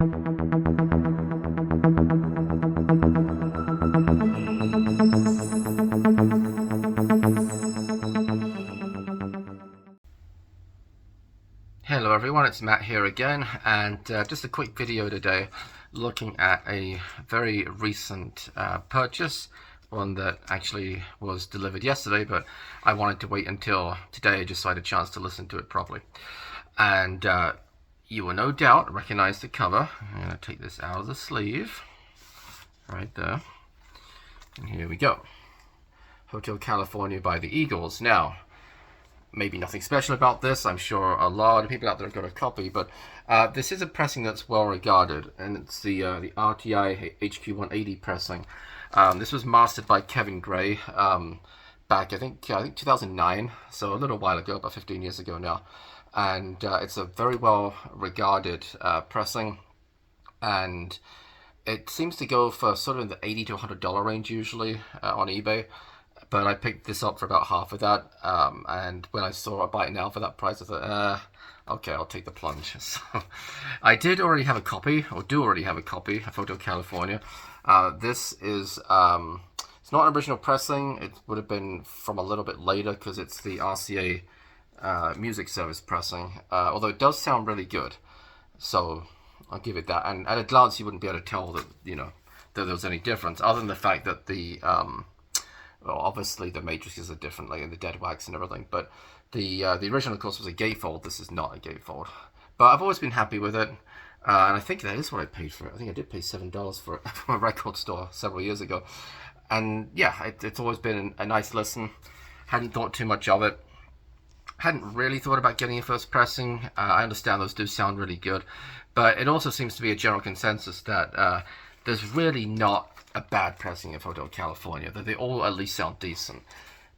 Hello everyone, it's Matt here again, and just a quick video today looking at a very recent purchase, one that actually was delivered yesterday, but I wanted to wait until today just so I had a chance to listen to it properly. And you will no doubt recognize the cover. I'm going to take this out of the sleeve, right there, and here we go. Hotel California by the Eagles. Now, maybe nothing special about this. I'm sure a lot of people out there have got a copy, but this is a pressing that's well regarded, and it's the RTI HQ180 pressing. This was mastered by Kevin Gray back, I think 2009, so a little while ago, about 15 years ago now. And it's a very well regarded pressing, and it seems to go for sort of in the $80 to $100 range usually on eBay. But I picked this up for about half of that, and when I saw it buy it now for that price, I thought, okay, I'll take the plunge. So I did already have a copy, or do already have a copy of Hotel California. This is, it's not an original pressing. It would have been from a little bit later because it's the RCA music service pressing, although it does sound really good. So I'll give it that. And at a glance, you wouldn't be able to tell that, that there was any difference, other than the fact that the well, obviously the matrices are different, like in the dead wax and everything, but the original, of course, was a gatefold. This is not a gatefold, but I've always been happy with it, and I think that is what I paid for it. I think I did pay $7 for it from a record store several years ago, and yeah, it's always been a nice listen. Hadn't thought too much of it. Hadn't really thought about getting a first pressing. I understand those do sound really good, but it also seems to be a general consensus that there's really not a bad pressing of Hotel California, that they all at least sound decent.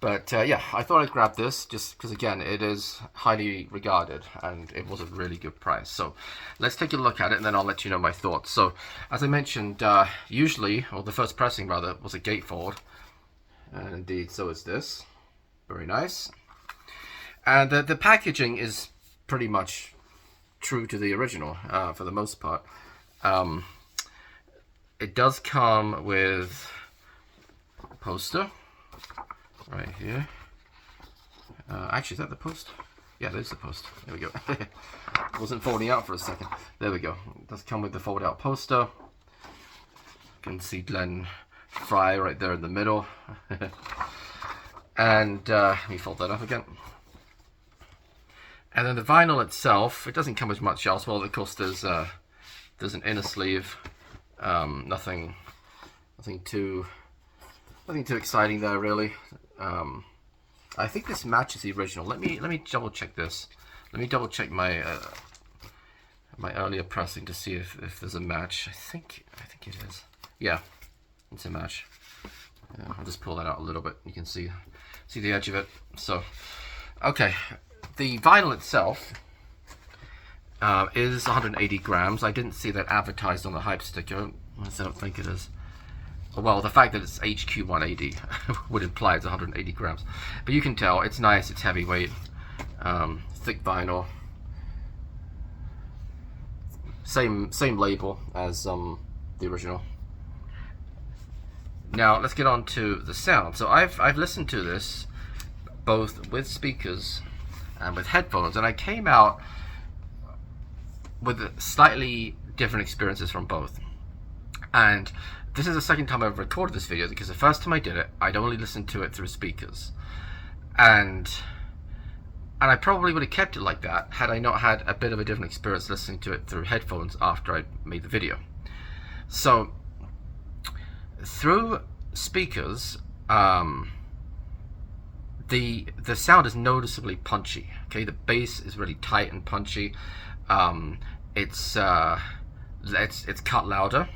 But yeah, I thought I'd grab this just because, again, it is highly regarded and it was a really good price. So let's take a look at it and then I'll let you know my thoughts. So as I mentioned, usually, or the first pressing rather, was a gatefold, and indeed so is this. Very nice. And the packaging is pretty much true to the original for the most part. It does come with a poster right here. Actually, is that the poster? Yeah, there's the poster. There we go. It wasn't folding out for a second. There we go. It does come with the fold out poster. You can see Glenn Frey right there in the middle. And let me fold that up again. And then the vinyl itself, it doesn't come with much else. Well, of course, there's an inner sleeve. Nothing too exciting there, really. I think this matches the original. Let me double check this. Let me double check my my earlier pressing to see if there's a match. I think it is. Yeah, it's a match. Yeah, I'll just pull that out a little bit. You can see the edge of it. So, okay, the vinyl itself is 180 grams. I didn't see that advertised on the hype sticker. I don't think it is. Well, the fact that it's HQ180 would imply it's 180 grams. But you can tell it's nice, it's heavyweight, thick vinyl. Same label as the original. Now let's get on to the sound. So I've listened to this both with speakers and with headphones, and I came out with slightly different experiences from both. And this is the second time I've recorded this video, because the first time I did it, I'd only listened to it through speakers. And I probably would have kept it like that had I not had a bit of a different experience listening to it through headphones after I made the video. So through speakers, the sound is noticeably punchy. Okay, the bass is really tight and punchy. It's cut louder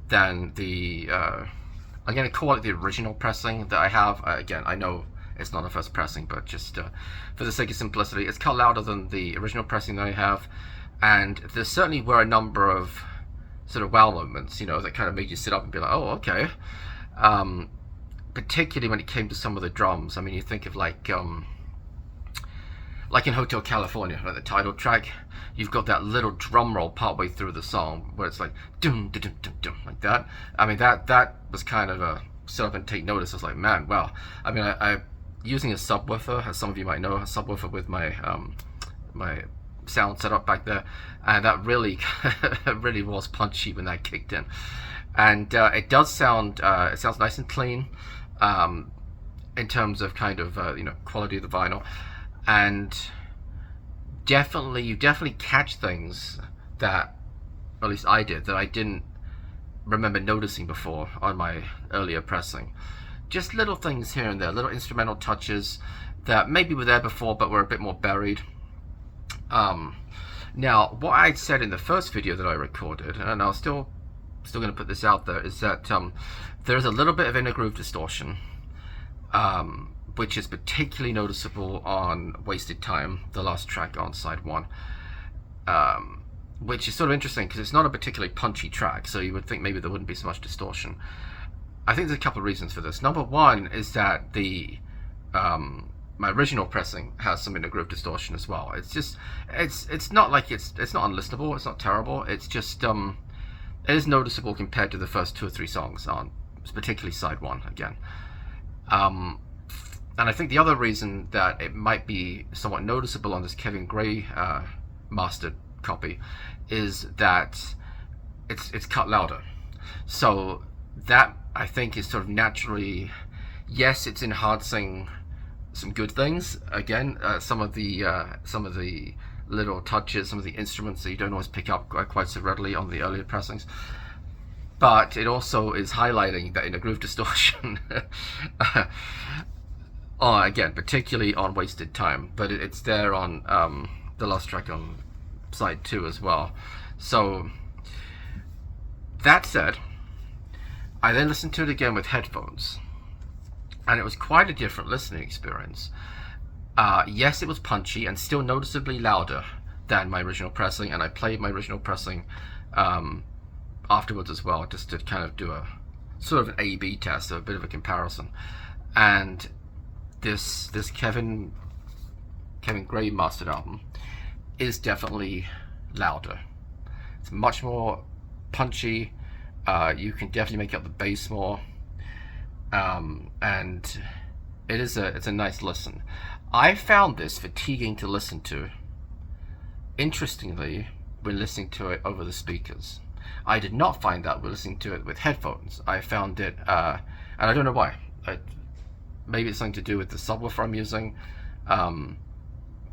than the I'm gonna call it the original pressing that I have. Again, I know it's not a first pressing, but just for the sake of simplicity, it's cut louder than the original pressing that I have. And there certainly were a number of sort of wow moments, that kind of made you sit up and be like, oh, okay. Particularly when it came to some of the drums. I mean, you think of like like in Hotel California, like the title track, you've got that little drum roll partway through the song where it's like dum dum dum dum dum like that. I mean that was kind of a sit up and take notice. I was like, man, wow. I mean, I using a subwoofer, as some of you might know, a subwoofer with my my sound setup back there, and that really really was punchy when that kicked in. And it does sound it sounds nice and clean in terms of kind of quality of the vinyl, and you definitely catch things that, or at least I did, that I didn't remember noticing before on my earlier pressing. Just little things here and there, little instrumental touches that maybe were there before but were a bit more buried. Now, what I said in the first video that I recorded, and I was still going to put this out there, is that there's a little bit of inner groove distortion, which is particularly noticeable on Wasted Time, the last track on side 1, which is sort of interesting because it's not a particularly punchy track, so you would think maybe there wouldn't be so much distortion. I think there's a couple of reasons for this. Number one is that the my original pressing has some inner groove distortion as well. It's just it's not like it's not unlistenable, it's not terrible, it's just it is noticeable compared to the first 2 or 3 songs on particularly side 1 again. And I think the other reason that it might be somewhat noticeable on this Kevin Gray mastered copy is that it's cut louder. So that, I think, is sort of naturally, yes, it's enhancing some good things. Again, some of the little touches, some of the instruments that you don't always pick up quite so readily on the earlier pressings. But it also is highlighting that inner groove distortion. Again, particularly on Wasted Time, but it's there on the last track on side 2 as well. So that said, I then listened to it again with headphones, and it was quite a different listening experience. Yes, it was punchy and still noticeably louder than my original pressing, and I played my original pressing afterwards as well, just to kind of do a sort of an A/B test, so a bit of a comparison. And this Kevin Gray mastered album is definitely louder. It's much more punchy. You can definitely make out the bass more, and it's a nice listen. I found this fatiguing to listen to, interestingly, when listening to it over the speakers. I did not find that when listening to it with headphones. I found it, and I don't know why. Maybe it's something to do with the subwoofer I'm using. I mean,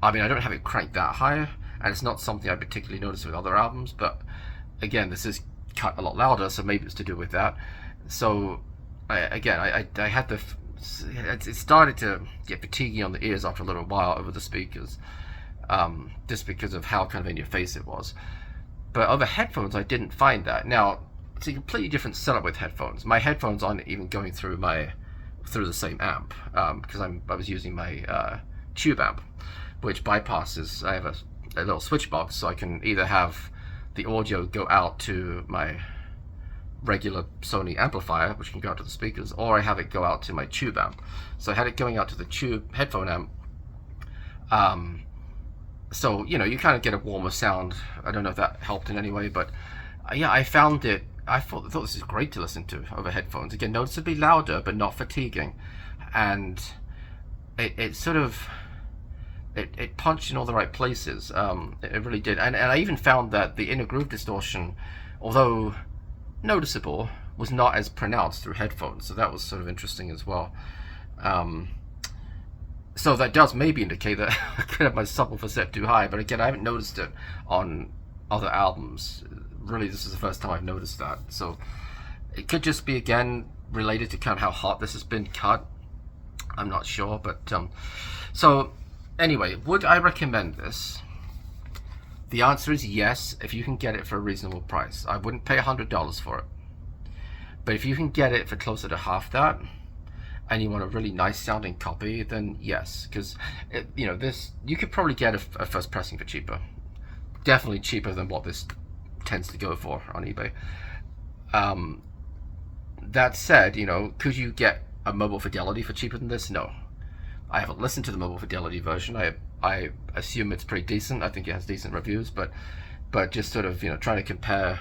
I don't have it cranked that high, and it's not something I particularly notice with other albums, but again, this is cut a lot louder, so maybe it's to do with that. So I had the, it started to get fatiguing on the ears after a little while over the speakers, just because of how kind of in your face it was. But over headphones, I didn't find that. Now, it's a completely different setup with headphones. My headphones aren't even going through the same amp, because I was using my tube amp, which bypasses. I have a little switch box, so I can either have the audio go out to my regular Sony amplifier, which can go out to the speakers, or I have it go out to my tube amp. So I had it going out to the tube headphone amp. So you kind of get a warmer sound. I don't know if that helped in any way, but yeah, I found it. I thought this is great to listen to over headphones. Again, noticeably louder, but not fatiguing, and it sort of it punched in all the right places. It really did, and I even found that the inner groove distortion, although noticeable, was not as pronounced through headphones. So that was sort of interesting as well. So that does maybe indicate that I could have my subwoofer set too high, but again, I haven't noticed it on other albums. Really, this is the first time I've noticed that. So it could just be, again, related to kind of how hot this has been cut. I'm not sure, but so anyway, would I recommend this? The answer is yes, if you can get it for a reasonable price. I wouldn't pay $100 for it, but if you can get it for closer to half that, and you want a really nice sounding copy, then yes, because this, you could probably get a first pressing for cheaper, definitely cheaper than what this tends to go for on eBay. That said, could you get a Mobile Fidelity for cheaper than this? No, I haven't listened to the Mobile Fidelity version. I I assume it's pretty decent. I think it has decent reviews, but just sort of, you know, trying to compare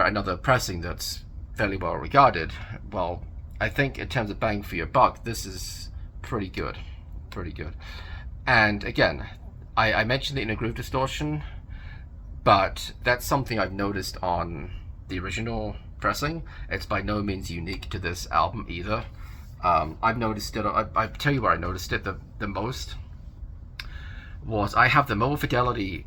another pressing that's fairly well regarded. Well, I think in terms of bang for your buck, this is pretty good. And again, I mentioned the inner groove distortion, but that's something I've noticed on the original pressing. It's by no means unique to this album either. I've noticed it. I tell you where I noticed it the most was I have the Mobile Fidelity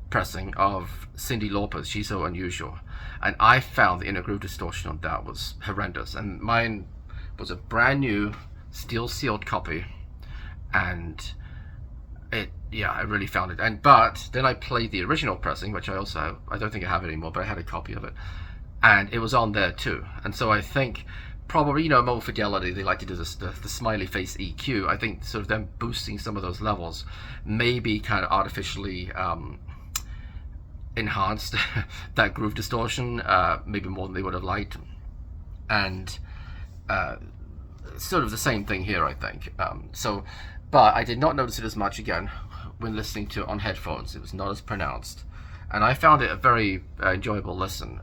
pressing of Cyndi Lauper's She's So Unusual, and I found the inner groove distortion on that was horrendous. And mine was a brand new steel sealed copy, and I really found it. But then I played the original pressing, which I don't think I have it anymore, but I had a copy of it, and it was on there too. And so I think probably, you know, Mobile Fidelity, they like to do this, the smiley face EQ. I think sort of them boosting some of those levels maybe kind of artificially enhanced that groove distortion, maybe more than they would have liked. And sort of the same thing here, I think. But I did not notice it as much again when listening to it on headphones. It was not as pronounced, and I found it a very enjoyable listen.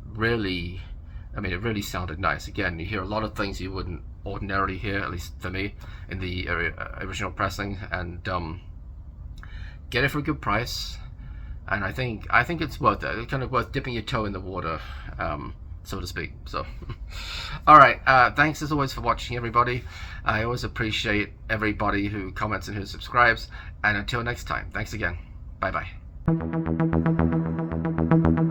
Really, I mean, it really sounded nice. Again, you hear a lot of things you wouldn't ordinarily hear, at least for me, in the original pressing, and get it for a good price. And I think it's worth it. It's kind of worth dipping your toe in the water, so to speak. So, all right. Thanks as always for watching, everybody. I always appreciate everybody who comments and who subscribes. And until next time, thanks again. Bye bye.